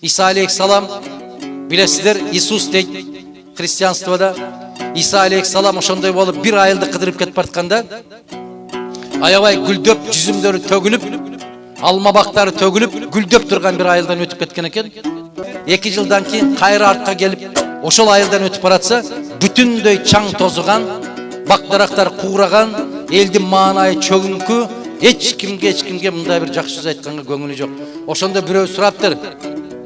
İsa aleyhissalam bilesizler Иисус deyt христианствода. İsa aleyhissalam ошондой болуп bir айылды кыдырып кетип баратканда аябай гүлдөп жүзүмдөрү төгүлүп, алма бактары төгүлүп, гүлдөп турган bir айылдан өтүп кеткен экен. 2 жылдан кийин кайра артка келип, ошол айылдан өтүп баратса, бүтүндөй чаң тозуган, бактарактар куураган, элдин маанайы чөгүңкү, эч кимге мындай бир жакшы сөз айтканга көңүлү жок. Ошондо бирөө сураптыр: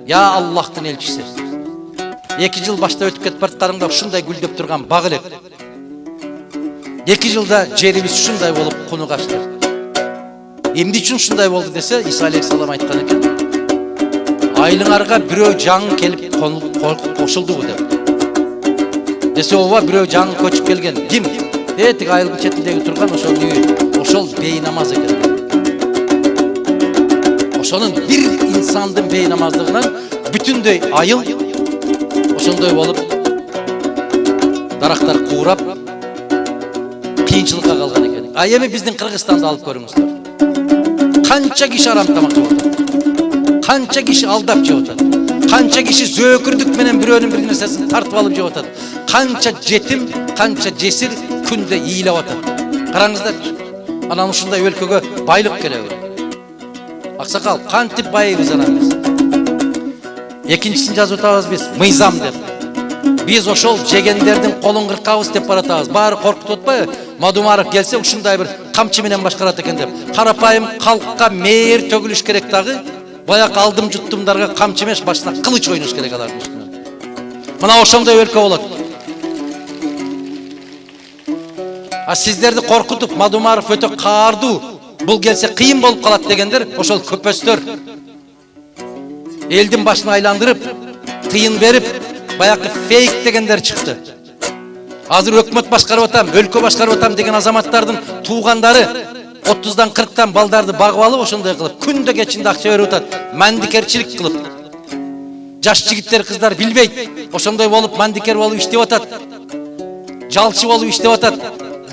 "Я Аллахтын элчиси, 2 жыл башта өтүп кетип баратканыңда ушундай гүлдөп турган баг элек. 2 жылда жерибиз ушундай болуп куну качты. Эмне үчүн ушундай болду?" десе, Иса алейхиссалам айткан экен: "Айылыңарга бирөө жаңы келип кошулдубу?" деп. Десе, "Ооба, бирөө жаңы көчүп келген." "Ким?" "Тиги айылдын четиндеги турган ошол үйү, ошол бейнамаз экен." Ошонун бир инсандын бейнамаздыгынан бүтүндөй айыл ошондой болуп, дарактар куурап, кыйынчылыкка калган экен. А эми биздин Кыргызстанды алып көрүңүздөр. Канча киши арам тамак жеп атат, канча киши алдап жеп атат, канча киши зөөкүрдүк менен бирөөнүн бир нерсесин тартып алып жеп атат, канча жетим, канча жесир күндө ыйлап атат. Караңыздарчы, анан ушундай өлкөгө байлык келеби? Аксакал, кантип байыбыз анан биз? Экинчисин жазып атабыз биз, мыйзам деп. Биз ошол жегендердин колун кыркабыз деп баратабыз. Баары коркутуп атпайбы? Мадумаров келсе ушундай бир камчы менен башкарат экен деп. Карапайым калкка мейир төгүлүш керек дагы. Баяк алдым жуттумдарга камчы эмес, башына кылыч ойнош керек алардын үстүнөн. Мына ошондой өлкө болот. А сиздерди коркутуп, Мадумаров өтө каардуу, бул келсе кыйын болуп калат дегендер ошол көпөстөр. Элдин башын айландырып, тыйын берип, баякы фейк дегендер чыкты. Азыр өкмөт башкарып атам, өлкө башкарып атам деген азаматтардын туугандары 30-дан 40-тан балдарды багып алып, ошондой кылып, күндө кечинде акча берип атат, мандикерчилик кылып. Жаш жигиттер, кыздар билбейт, ошондой болуп мандикер болуп иштеп атат. Жалчы болуп иштеп атат,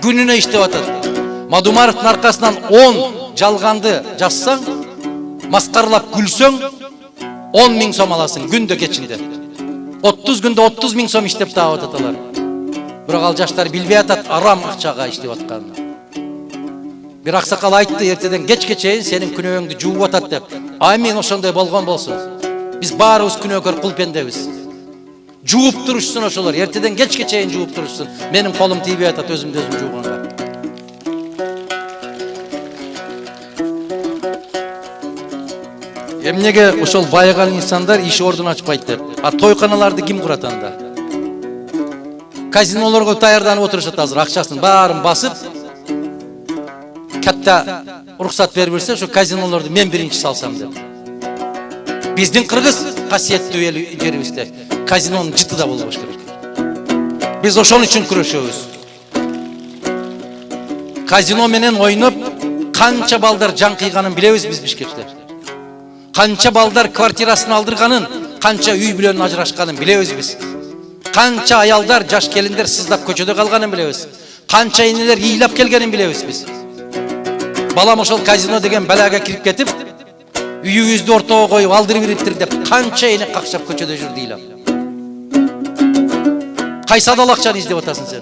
күнүнө иштеп атат. Мадумаровдун аркасынан 10 жалганды жазсаң, маскарлап күлсөң, 10 миң сом аласың күндө кечинде. 30 күндө 30 миң сом иштеп таап атат алар. Бирок ал жаштар билбей атат арам акчага иштеп атканын. Бир аксакал айтты, эртеден кечке чейин сенин күнөөңдү жууп атат деп. Амин, ошондой болгон болсун. Биз баарыбыз күнөөкөр кул пендебиз. Жууп турушсун ошолор, эртеден кечке чейин жууп турушсун. Менин колум тийбей атат өзүмдү өзүм жууганга. Эмнеге ошол байыган инсандар иш ордун ачпайт деп. А тойканаларды ким курат анда? Казинолорго даярданып отурушат азыр, акчасын баарын басып, катта уруксат берип берсе, ошо казинолорду мен биринчи салсам деп. Биздин Кыргыз касиеттүү жерибизде казинонун жыты да болбош керек. Биз ошон үчүн күрөшөбүз. Казино менен ойноп, канча балдар жан кыйганын билебиз биз Бишкекте. Канча балдар квартирасын алдырганын, канча үй бүлөнүн ажырашканын билебиз биз. Канча аялдар, жаш келиндер сыздап көчөдө калганын билебиз. Канча энелер ыйлап келгенин билебиз биз. Балам ошол казино деген балага кирип кетип, үйүбүздү ортого коюп алдырып бериптир деп канча эне какшап көчөдө жүрдү ыйлап. Кайсы адал акчаны издеп атасың сен?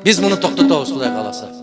Биз муну токтотобуз, Кудай кааласа.